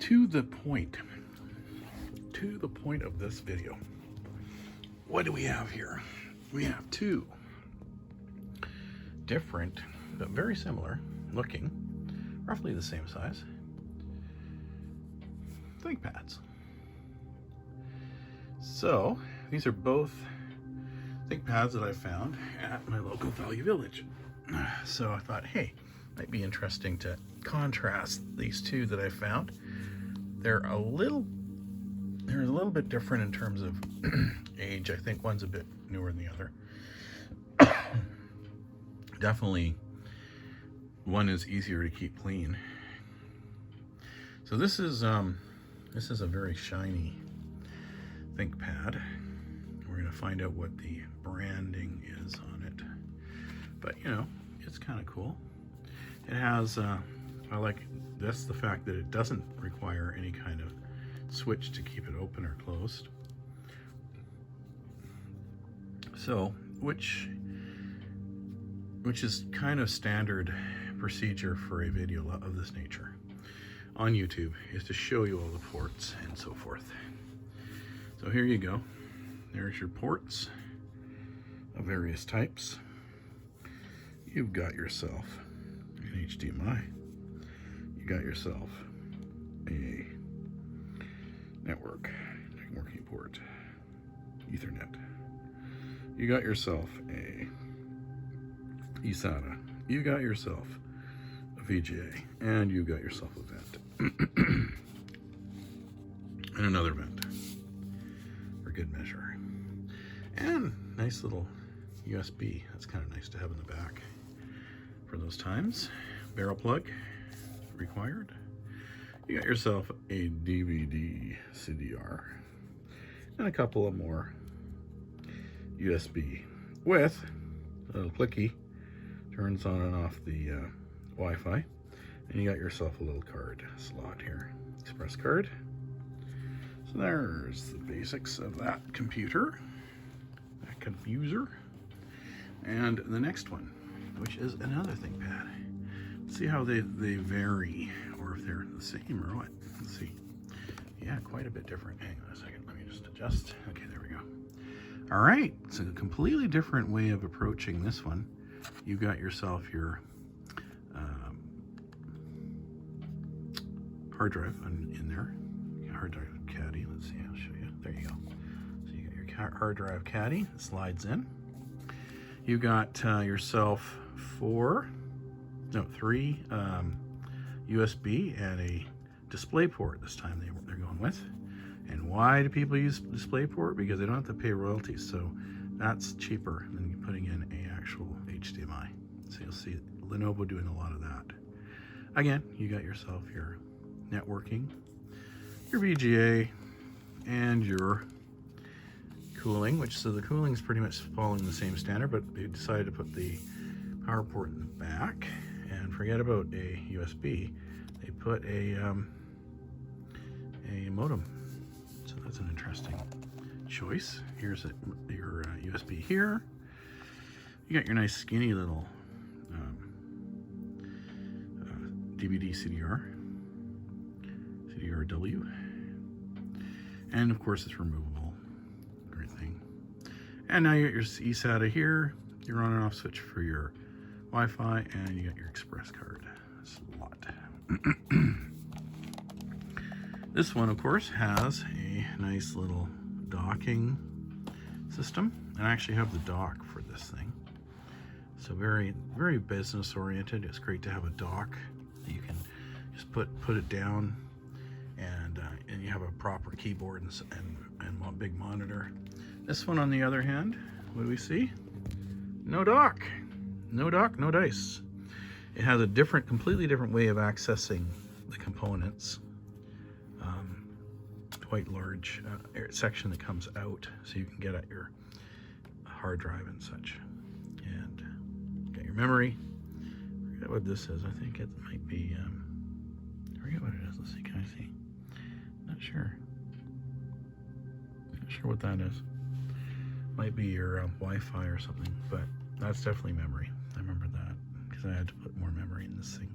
to the point of this video, what do we have here? We have two different but very similar looking, roughly the same size ThinkPads. So these are both ThinkPads that I found at my local Value Village. So I thought, hey, might be interesting to contrast these two that I found. They're a little bit different in terms of age. I think one's a bit newer than the other. Definitely one is easier to keep clean. So this is a very shiny ThinkPad. We're going to find out what the branding is on it. But you know, it's kind of cool. It has, I like this, the fact that it doesn't require any kind of switch to keep it open or closed. So, which is kind of standard procedure for a video of this nature on YouTube, is to show you all the ports and so forth. So here you go. There's your ports of various types. You've got yourself an HDMI. You got yourself a networking port, Ethernet. You got yourself a eSATA. You got yourself a VGA, and you got yourself a vent. And another vent for good measure. And nice little USB. That's kind of nice to have in the back for those times. Barrel plug required. You got yourself a DVD CDR and a couple of more USB with a little clicky, turns on and off the Wi-Fi, and you got yourself a little card slot here, express card. So there's the basics of that computer, that confuser. And the next one, which is another ThinkPad. Let's see how they vary, or if they're the same or what. Let's see. Yeah, quite a bit different. Hang on a second, let me just adjust. Okay, there we go. All right, so a completely different way of approaching this one. You got yourself your hard drive in there. Hard drive caddy. Let's see, I'll show you. There you go. So you got your hard drive caddy. It slides in. You got yourself three USB and a display port this time they're going with. And why do people use display port? Because they don't have to pay royalties, so that's cheaper than putting in a actual HDMI. So you'll see Lenovo doing a lot of that. Again, you got yourself your networking, your VGA, and your cooling, so the cooling's pretty much following the same standard, but they decided to put the power port in the back and forget about a USB. They put a modem. So that's an interesting choice. Here's your USB here. You got your nice skinny little DVD CDRW, and of course it's removable. Great thing. And now you got your eSATA here, your on and off switch for your Wi-Fi, and you got your express card slot. This one, of course, has a nice little docking system, and I actually have the dock for this thing. So very, very business oriented. It's great to have a dock that you can just put it down, and you have a proper keyboard and one big monitor. This one, on the other hand, what do we see? No dock, no dice. It has a completely different way of accessing the components. Quite large section that comes out, so you can get at your hard drive and such. And got your memory. I forget what this is. I think it might be. I forget what it is. Let's see. Can I see? Not sure. Not sure what that is. Might be your Wi-Fi or something, but that's definitely memory. I remember that because I had to put more memory in this thing.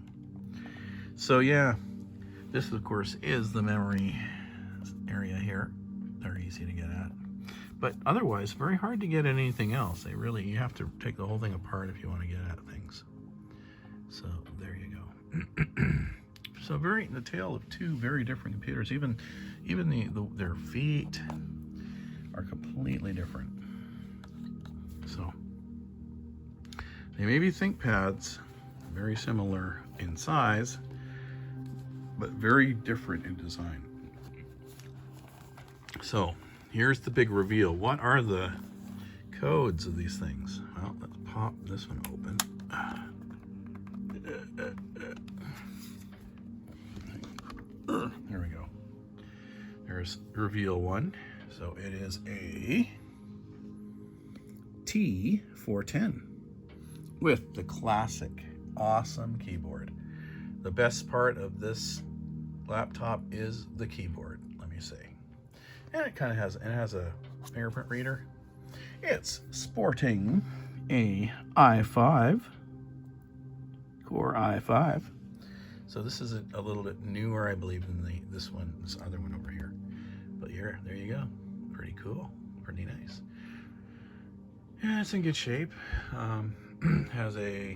So yeah, This, of course, is the memory area here. They're easy to get at. But otherwise, very hard to get at anything else. You have to take the whole thing apart if you want to get at things. So there you go. So the tale of two very different computers. Even their feet are completely different. So they may be ThinkPads, very similar in size, but very different in design. So here's the big reveal. What are the codes of these things? Well, let's pop this one open. Here we go. There's reveal one. So it is a T410 with the classic awesome keyboard. The best part of this laptop is the keyboard, let me say. And it has a fingerprint reader. It's sporting a i5, Core i5. So this is a little bit newer, I believe, than this other one over here. But here, there you go. Pretty cool, pretty nice. Yeah, it's in good shape. Has a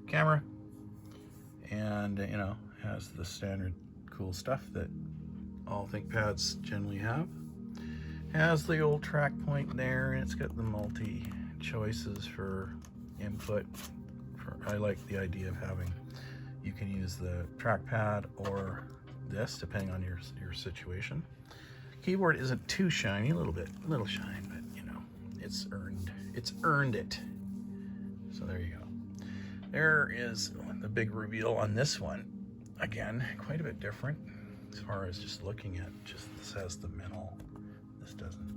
camera, and has the standard cool stuff that all ThinkPads generally have. Has the old track point there, and it's got the multi choices for input. I like the idea of having, you can use the trackpad or this depending on your situation. Keyboard isn't too shiny, a little shine, but it's earned it. So there you go. There is the big reveal on this one. Again, quite a bit different as far as just looking at this has the metal, this doesn't.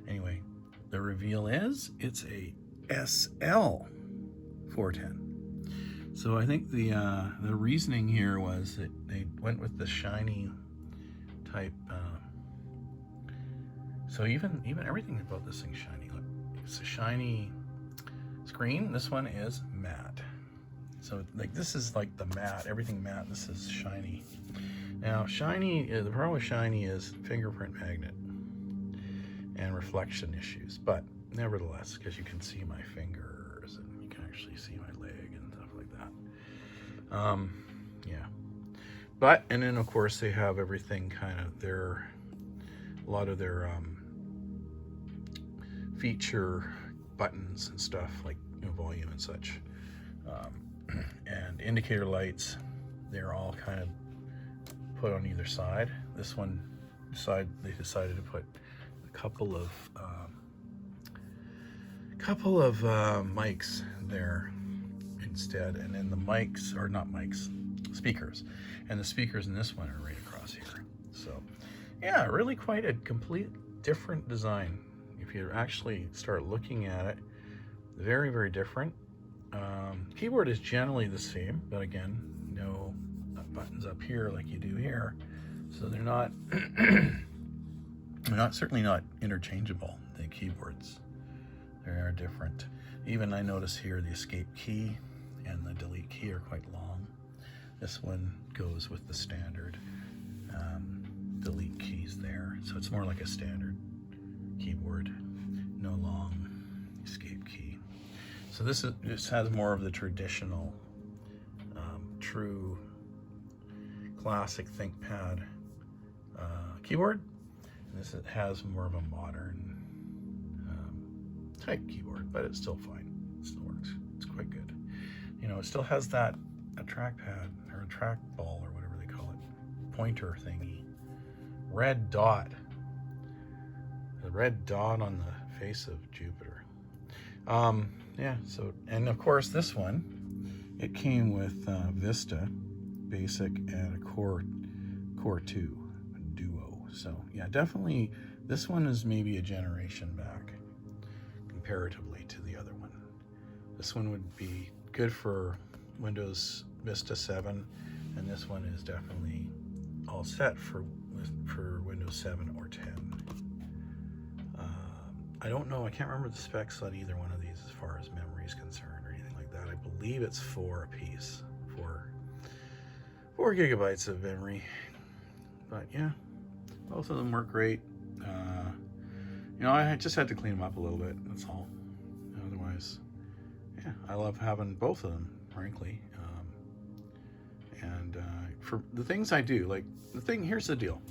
Anyway, the reveal is it's a SL410. So I think the reasoning here was that they went with the shiny type. So even everything about this thing's shiny. Look, it's a shiny screen. This one is matte. So like this is like the matte, everything matte. This is shiny. Now shiny, the problem with shiny is fingerprint magnet and reflection issues. But nevertheless, because you can see my fingers and you can actually see my leg and stuff like that. Yeah. But and then of course they have everything kind of a lot of their feature buttons and stuff like volume and such, and indicator lights. They're all kind of put on either side. This one they decided to put a couple of mics there instead, and then the mics are not mics, speakers, and the speakers in this one are right across here. So yeah, really quite a complete different design. If you actually start looking at it, very, very different. Keyboard is generally the same, but again, no buttons up here like you do here. So they're not, certainly not interchangeable, the keyboards. They are different. Even I notice here the escape key and the delete key are quite long. This one goes with the standard delete keys there. So it's more like a standard keyboard, no long escape key. So this has more of the traditional, true classic ThinkPad keyboard. And this has more of a modern type keyboard, but it's still fine. It still works. It's quite good. It still has a trackpad or a trackball or whatever they call it, pointer thingy. Red dot. The red dot on the face of Jupiter. Yeah, so, and of course this one, it came with Vista Basic and a Core 2 Duo. So yeah, definitely this one is maybe a generation back comparatively to the other one. This one would be good for Windows Vista 7, and this one is definitely all set for Windows 7 or 10. I don't know, I can't remember the specs on either one of these as far as memory is concerned or anything like that. I believe it's 4 apiece, 4 4 gigabytes of memory. But yeah, both of them work great. You know, I just had to clean them up a little bit, that's all. Otherwise, yeah, I love having both of them, frankly. For the things I do, like here's the deal.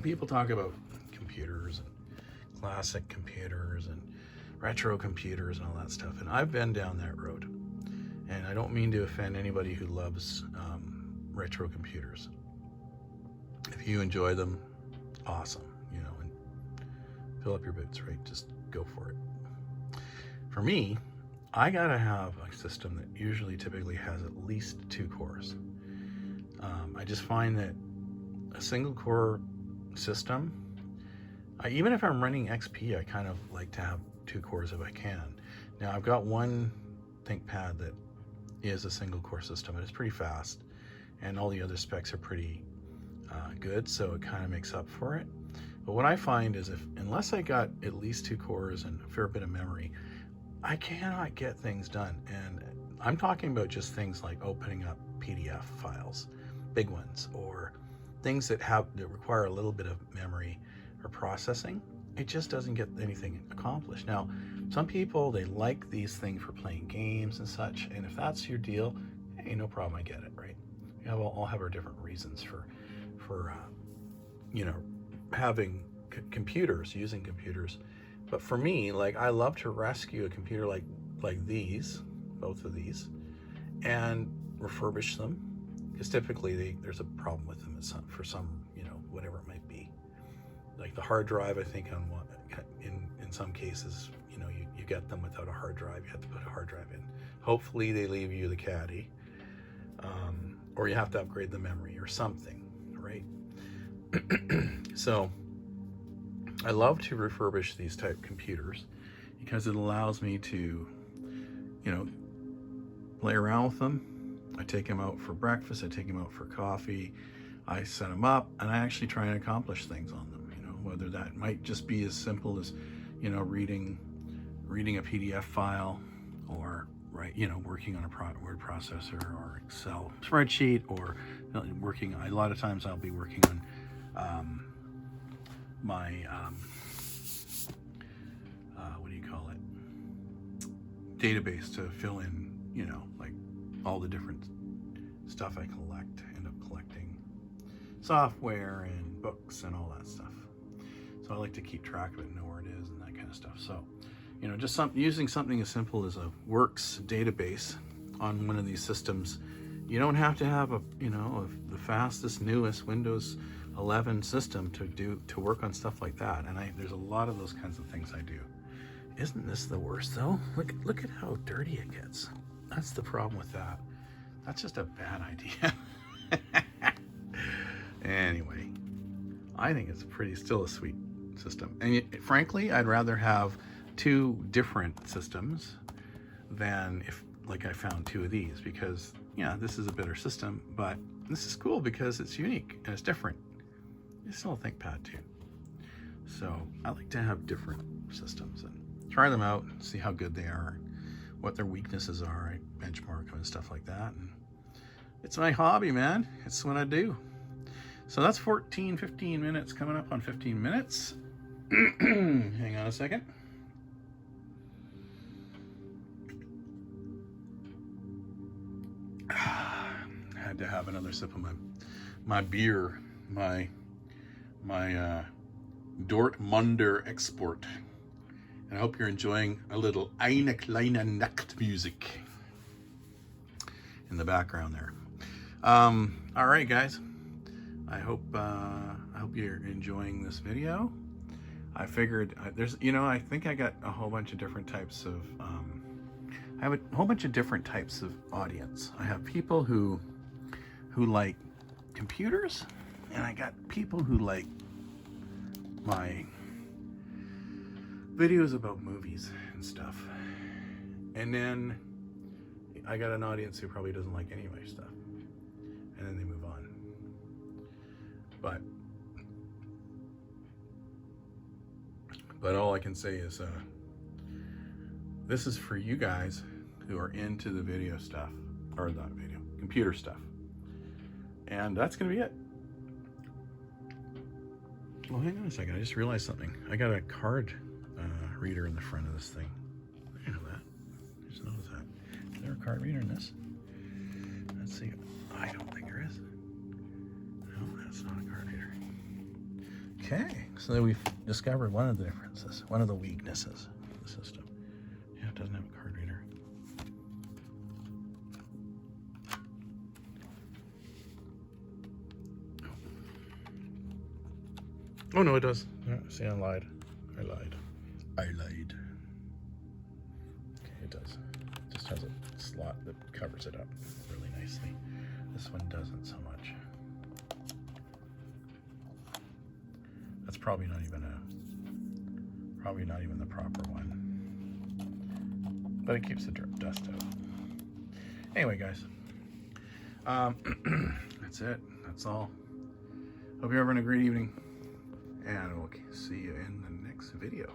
People talk about computers and classic computers and retro computers and all that stuff, and I've been down that road. And I don't mean to offend anybody who loves retro computers. If you enjoy them, awesome, you know, and fill up your boots, right? Just go for it. For me, I gotta have a system that typically has at least 2 cores. I just find that a single core system, even if I'm running XP, I kind of like to have 2 cores if I can. Now I've got one ThinkPad that is a single core system, and it's pretty fast, and all the other specs are pretty good, so it kind of makes up for it. But what I find is unless I got at least 2 cores and a fair bit of memory, I cannot get things done. And I'm talking about just things like opening up PDF files, big ones, or things that require a little bit of memory or processing. It just doesn't get anything accomplished. Now, some people, they like these things for playing games and such, and if that's your deal, hey, no problem, I get it, right? We all have our different reasons for you know, having computers, using computers. But for me, like, I love to rescue a computer like these, both of these, and refurbish them, because typically there's a problem with them for some, you know, whatever it might be. Like the hard drive, I think in some cases, you know, you get them without a hard drive. You have to put a hard drive in. Hopefully they leave you the caddy, or you have to upgrade the memory or something, right? So I love to refurbish these type computers because it allows me to, you know, play around with them. I take them out for breakfast, I take them out for coffee, I set them up, and I actually try and accomplish things on them, you know, whether that might just be as simple as, you know, reading a PDF file, or, right, you know, working on a word processor or Excel spreadsheet, or working, a lot of times I'll be working on my what do you call it, database, to fill in, you know, like all the different stuff I end up collecting software and books and all that stuff. So I like to keep track of it and know where it is and that kind of stuff. So, you know, just using something as simple as a Works database on one of these systems. You don't have to have the fastest, newest Windows 11 system to work on stuff like that. And there's a lot of those kinds of things I do. Isn't this the worst though? Look at how dirty it gets. That's the problem with that. That's just a bad idea. Anyway, I think it's still a sweet system. And frankly, I'd rather have 2 different systems than if, like, I found 2 of these, because, yeah, this is a better system, but this is cool because it's unique and it's different. It's still a ThinkPad too. So I like to have different systems and try them out and see how good they are, what their weaknesses are. I benchmark them and stuff like that. And it's my hobby, man. It's what I do. So that's 15 minutes, coming up on 15 minutes. Hang on a second. Had to have another sip of my beer, my Dortmunder Export. And I hope you're enjoying a little Eine kleine Nachtmusik in the background there. All right, guys. I hope you're enjoying this video. I figured I think I got a whole bunch of different types of I have a whole bunch of different types of audience. I have people who like computers, and I got people who like my videos about movies and stuff. And then I got an audience who probably doesn't like any of my stuff. And then they move on. But all I can say is this is for you guys who are into the video stuff, or not video, computer stuff. And that's going to be it. Well, hang on a second. I just realized something. I got a card reader in the front of this thing. I know that. I just noticed that. Is there a card reader in this? Let's see. I don't think there is. No, that's not a card reader. Okay, so we've discovered one of the differences, one of the weaknesses of the system. Yeah, it doesn't have a card reader. Oh no, it does. Yeah, see, I lied. I lied. Okay, it does. It just has a slot that covers it up really nicely. This one doesn't so much. That's probably not even the proper one. But it keeps the dust out. Anyway, guys. That's it. That's all. Hope you're having a great evening. And we'll see you in the next video.